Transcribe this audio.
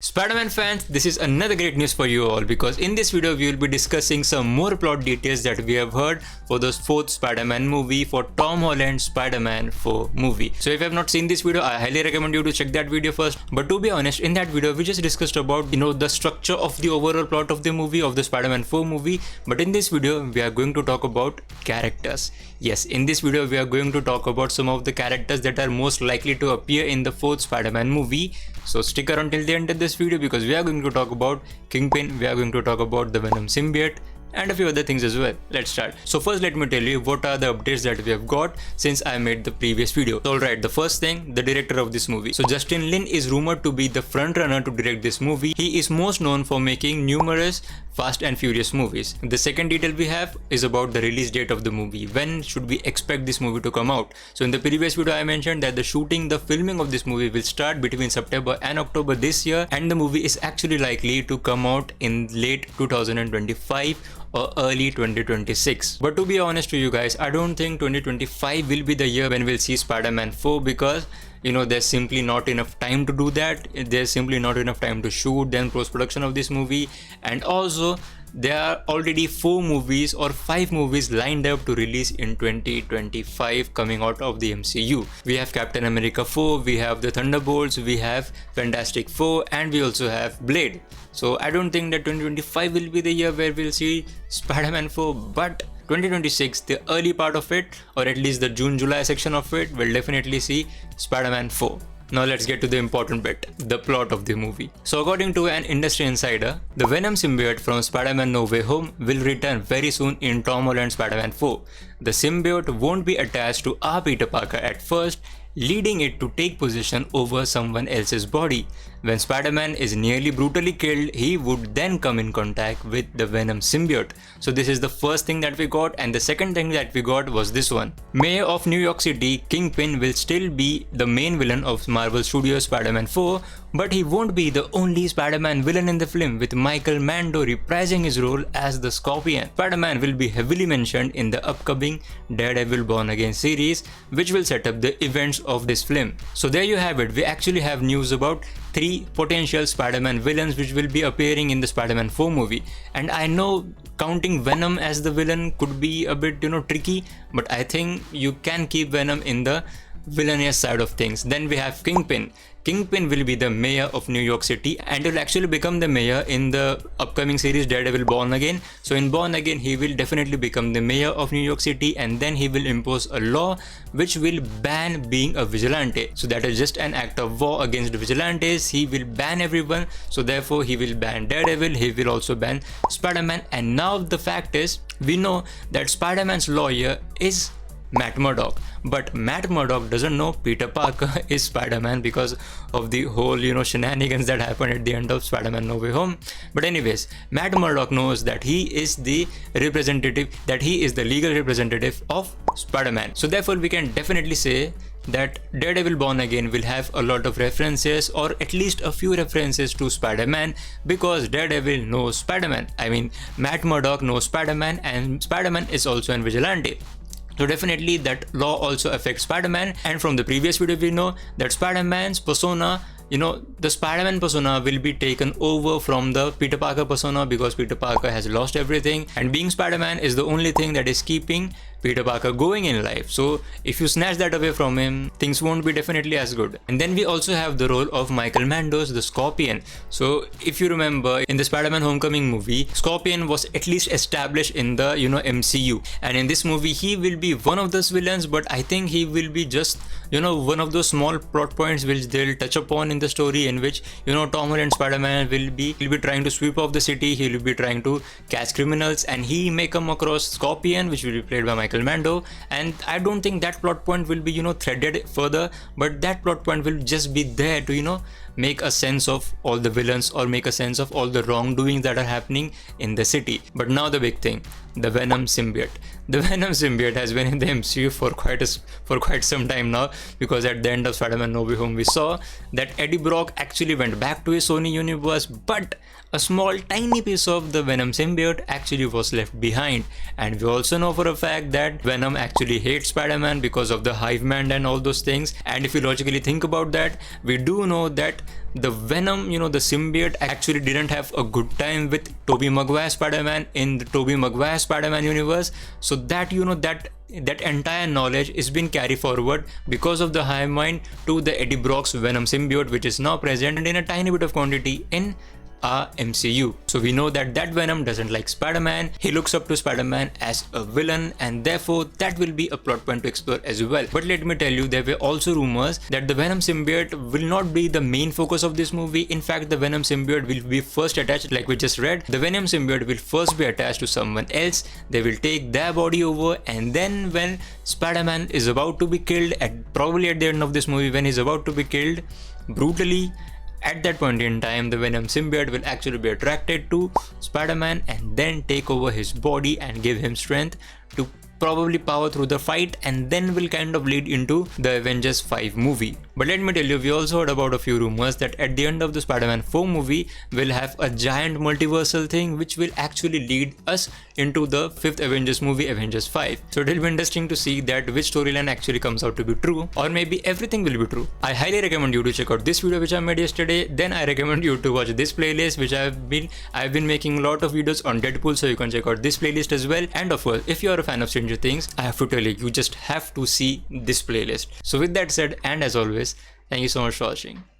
Spider-Man fans, this is another great news for you all because in this video we will be discussing some more plot details that we have heard for the fourth Spider-Man movie, for Tom Holland's Spider-Man 4 movie. So if you have not seen this video, I highly recommend you to check that video first. But to be honest, in that video we just discussed about the structure of the overall plot of the movie, of the Spider-Man 4 movie. But in this video we are going to talk about characters. Yes, in this video we are going to talk about some of the characters that are most likely to appear in the fourth Spider-Man movie. So stick around till the end of this video because we are going to talk about Kingpin, we are going to talk about the Venom symbiote and a few other things as well. Let's start. So first let me tell you what are the updates that we have got since I made the previous video. So alright, the first thing, the director of this movie. So Justin Lin is rumored to be the front runner to direct this movie. He is most known for making numerous Fast and Furious movies. The second detail we have is about the release date of the movie. When should we expect this movie to come out? So in the previous video I mentioned that the filming of this movie will start between September and October this year, and the movie is actually likely to come out in late 2025 or early 2026. But to be honest to you guys, I don't think 2025 will be the year when we'll see Spider-Man 4 because there's simply not enough time to do that. There's simply not enough time to shoot then post-production of this movie, and also there are already 4 movies or 5 movies lined up to release in 2025 coming out of the MCU. We have Captain America 4, we have the Thunderbolts, we have Fantastic Four, and we also have Blade. So I don't think that 2025 will be the year where we'll see Spider-Man 4, but 2026, the early part of it, or at least the June-July section of it, will definitely see Spider-Man 4. Now let's get to the important bit, the plot of the movie. So according to an industry insider, the Venom symbiote from Spider-Man No Way Home will return very soon in Tom Holland's Spider-Man 4. The symbiote won't be attached to our Peter Parker at first, leading it to take possession over someone else's body. When Spider-Man is nearly brutally killed, he would then come in contact with the Venom symbiote. So this is the first thing that we got, and the second thing that we got was this one. Mayor of New York City, Kingpin will still be the main villain of Marvel Studios' Spider-Man 4, but he won't be the only Spider-Man villain in the film, with Michael Mando reprising his role as the Scorpion. Spider-Man will be heavily mentioned in the upcoming Daredevil Born Again series, which will set up the events of this film. So there you have it, we actually have news about 3 potential Spider-Man villains which will be appearing in the Spider-Man 4 movie. And I know counting Venom as the villain could be a bit tricky, but I think you can keep Venom in the villainous side of things. Then we have Kingpin. Kingpin will be the mayor of New York City and will actually become the mayor in the upcoming series Daredevil Born Again. So in Born Again he will definitely become the mayor of New York City, and then he will impose a law which will ban being a vigilante. So that is just an act of war against vigilantes. He will ban everyone, so therefore he will ban Daredevil, he will also ban Spider-Man. And now the fact is, we know that Spider-Man's lawyer is Matt Murdock, but Matt Murdock doesn't know Peter Parker is Spider-Man because of the whole shenanigans that happened at the end of Spider-Man No Way Home. But anyways, Matt Murdock knows that he is the legal representative of Spider-Man. So therefore we can definitely say that Daredevil Born Again will have a lot of references, or at least a few references to Spider-Man, because Daredevil knows Spider-Man. I mean, Matt Murdock knows Spider-Man, and Spider-Man is also an vigilante. So definitely that law also affects Spider-Man, and from the previous video we know that Spider-Man's persona, the Spider-Man persona will be taken over from the Peter Parker persona because Peter Parker has lost everything, and being Spider-Man is the only thing that is keeping Peter Parker going in life. So if you snatch that away from him, things won't be definitely as good. And then we also have the role of Michael Mando's the Scorpion. So if you remember, in the Spider-Man Homecoming movie, Scorpion was at least established in the MCU, and in this movie he will be one of those villains, but I think he will be just one of those small plot points which they'll touch upon in the story, in which Tom Holland Spider-Man will be trying to sweep off the city, he will be trying to catch criminals, and he may come across Scorpion, which will be played by Michael Mando. And I don't think that plot point will be threaded further, but that plot point will just be there to make a sense of all the villains, or make a sense of all the wrongdoings that are happening in the city. But now the big thing, the Venom symbiote. The Venom symbiote has been in the MCU for quite some time now, because at the end of Spider-Man No Way Home we saw that Eddie Brock actually went back to his Sony universe, but a small tiny piece of the Venom symbiote actually was left behind. And we also know for a fact that Venom actually hates Spider-Man because of the hive mind and all those things. And if you logically think about that, we do know that the Venom, the symbiote actually didn't have a good time with Tobey Maguire Spider-Man in the Tobey Maguire Spider-Man universe. So that, that entire knowledge is being carried forward because of the hive mind to the Eddie Brock's Venom symbiote, which is now present in a tiny bit of quantity in our MCU. So we know that Venom doesn't like Spider-Man. He looks up to Spider-Man as a villain, and therefore that will be a plot point to explore as well. But let me tell you, there were also rumors that the Venom symbiote will not be the main focus of this movie. In fact, the Venom symbiote will be first attached, like we just read. The Venom symbiote will first be attached to someone else. They will take their body over, and then when Spider-Man is about to be killed, probably at the end of this movie, when he's about to be killed brutally, at that point in time, the Venom symbiote will actually be attracted to Spider-Man and then take over his body and give him strength to probably power through the fight, and then will kind of lead into the Avengers 5 movie. But let me tell you, we also heard about a few rumors that at the end of the Spider-Man 4 movie, we'll have a giant multiversal thing which will actually lead us into the 5th Avengers movie, Avengers 5. So it'll be interesting to see that which storyline actually comes out to be true, or maybe everything will be true. I highly recommend you to check out this video which I made yesterday. Then I recommend you to watch this playlist which I've been making a lot of videos on Deadpool, so you can check out this playlist as well. And of course, if you're a fan of Stranger Things, I have to tell you, you just have to see this playlist. So with that said, and as always, thank you so much for watching.